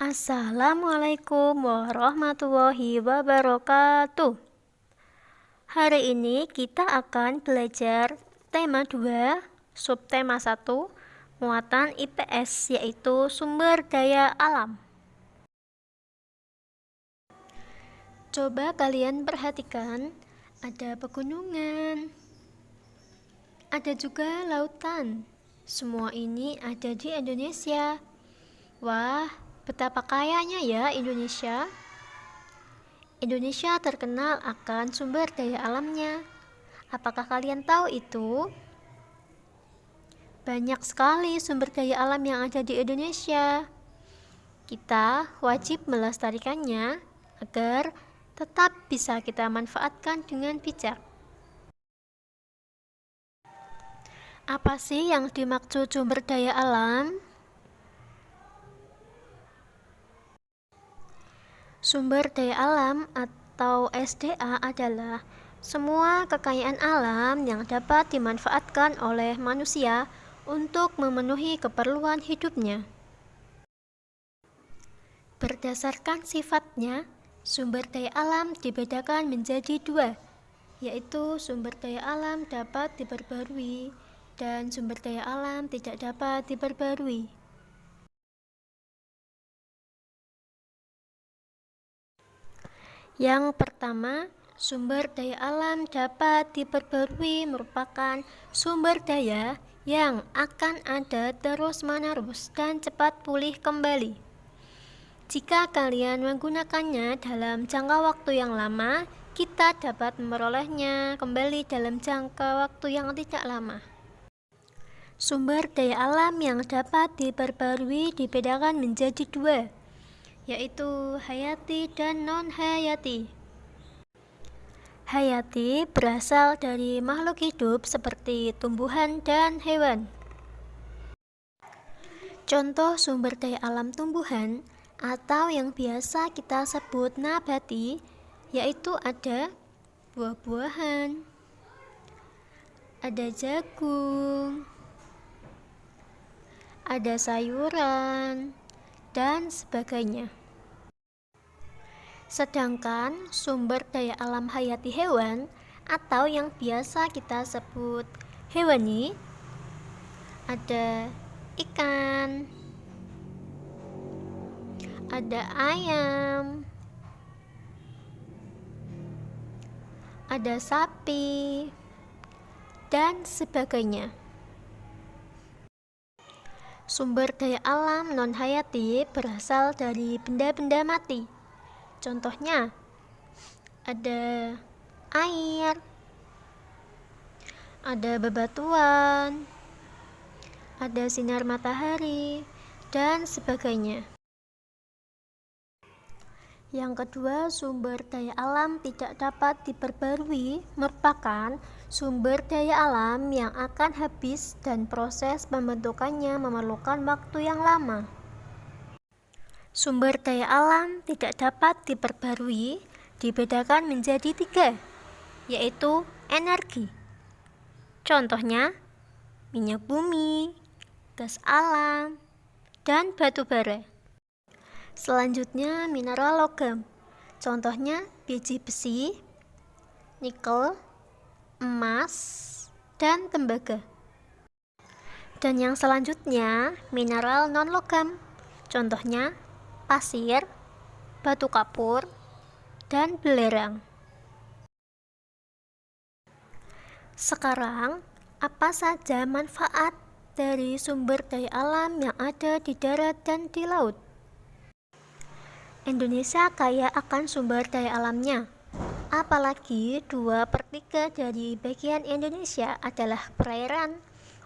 Assalamualaikum warahmatullahi wabarakatuh. Hari ini kita akan belajar tema 2, subtema 1, muatan IPS, yaitu sumber daya alam. Coba kalian perhatikan, ada pegunungan, ada juga lautan. Semua ini ada di Indonesia. Wah, betapa kayanya ya Indonesia. Indonesia terkenal akan sumber daya alamnya. Apakah kalian tahu itu? Banyak sekali sumber daya alam yang ada di Indonesia. Kita wajib melestarikannya agar tetap bisa kita manfaatkan dengan bijak. Apa sih yang dimaksud sumber daya alam? Sumber daya alam atau SDA adalah semua kekayaan alam yang dapat dimanfaatkan oleh manusia untuk memenuhi keperluan hidupnya. Berdasarkan sifatnya, sumber daya alam dibedakan menjadi dua, yaitu sumber daya alam dapat diperbarui dan sumber daya alam tidak dapat diperbarui. Yang pertama, sumber daya alam dapat diperbarui merupakan sumber daya yang akan ada terus-menerus dan cepat pulih kembali. Jika kalian menggunakannya dalam jangka waktu yang lama, kita dapat memperolehnya kembali dalam jangka waktu yang tidak lama. Sumber daya alam yang dapat diperbarui dibedakan menjadi dua, yaitu hayati dan non-hayati. Hayati berasal dari makhluk hidup seperti tumbuhan dan hewan. Contoh sumber daya alam tumbuhan atau yang biasa kita sebut nabati, yaitu ada buah-buahan, ada jagung, ada sayuran, dan sebagainya. Sedangkan sumber daya alam hayati hewan atau yang biasa kita sebut hewani, ada ikan, ada ayam, ada sapi, dan sebagainya. Sumber daya alam non-hayati berasal dari benda-benda mati. Contohnya, ada air, ada bebatuan, ada sinar matahari, dan sebagainya. Yang kedua, sumber daya alam tidak dapat diperbarui merupakan sumber daya alam yang akan habis dan proses pembentukannya memerlukan waktu yang lama. Sumber daya alam tidak dapat diperbarui dibedakan menjadi tiga, yaitu energi. Contohnya, minyak bumi, gas alam, dan batu bara. Selanjutnya, mineral logam. Contohnya, biji besi, nikel, emas, dan tembaga. Dan yang selanjutnya, mineral non-logam. Contohnya, pasir, batu kapur, dan belerang. Sekarang, apa saja manfaat dari sumber daya alam yang ada di darat dan di laut? Indonesia kaya akan sumber daya alamnya. Apalagi 2/3 dari bagian Indonesia adalah perairan.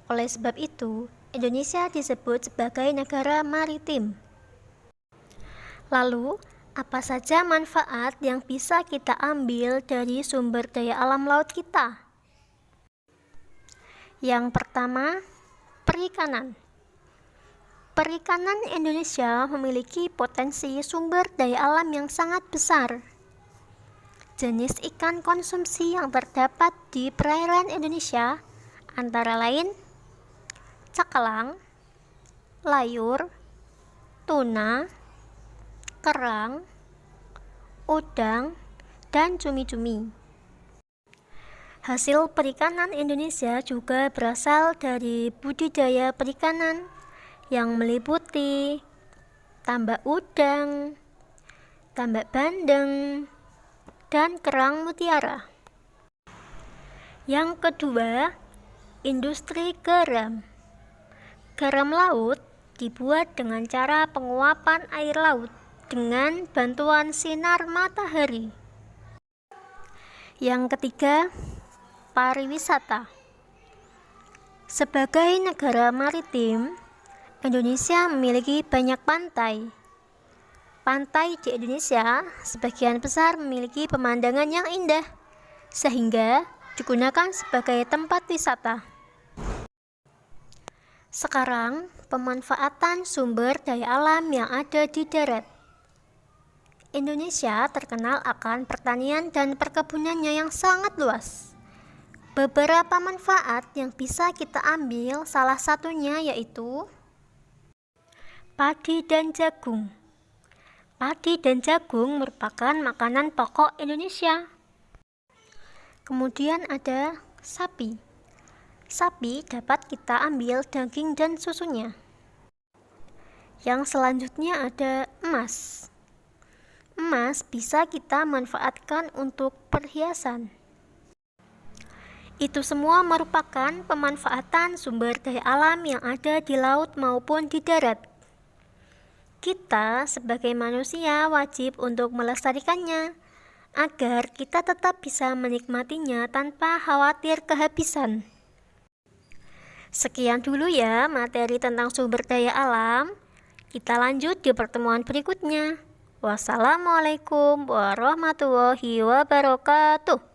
Oleh sebab itu, Indonesia disebut sebagai negara maritim. Lalu, apa saja manfaat yang bisa kita ambil dari sumber daya alam laut kita? Yang pertama, perikanan. Perikanan Indonesia memiliki potensi sumber daya alam yang sangat besar. Jenis ikan konsumsi yang terdapat di perairan Indonesia antara lain cakalang, layur, tuna, kerang, udang, dan cumi-cumi. Hasil perikanan Indonesia juga berasal dari budidaya perikanan yang meliputi tambak udang, tambak bandeng, dan kerang mutiara. Yang kedua, industri garam. Garam laut dibuat dengan cara penguapan air laut dengan bantuan sinar matahari. Yang ketiga, pariwisata. Sebagai negara maritim, Indonesia memiliki banyak pantai. Pantai di Indonesia sebagian besar memiliki pemandangan yang indah, sehingga digunakan sebagai tempat wisata. Sekarang, pemanfaatan sumber daya alam yang ada di darat. Indonesia terkenal akan pertanian dan perkebunannya yang sangat luas. Beberapa manfaat yang bisa kita ambil salah satunya yaitu padi dan jagung. Padi dan jagung merupakan makanan pokok Indonesia. Kemudian ada sapi. Sapi dapat kita ambil daging dan susunya. Yang selanjutnya ada emas. Emas bisa kita manfaatkan untuk perhiasan. Itu semua merupakan pemanfaatan sumber daya alam yang ada di laut maupun di darat. Kita sebagai manusia wajib untuk melestarikannya, agar kita tetap bisa menikmatinya tanpa khawatir kehabisan. Sekian dulu ya materi tentang sumber daya alam. Kita lanjut di pertemuan berikutnya. Wassalamualaikum warahmatullahi wabarakatuh.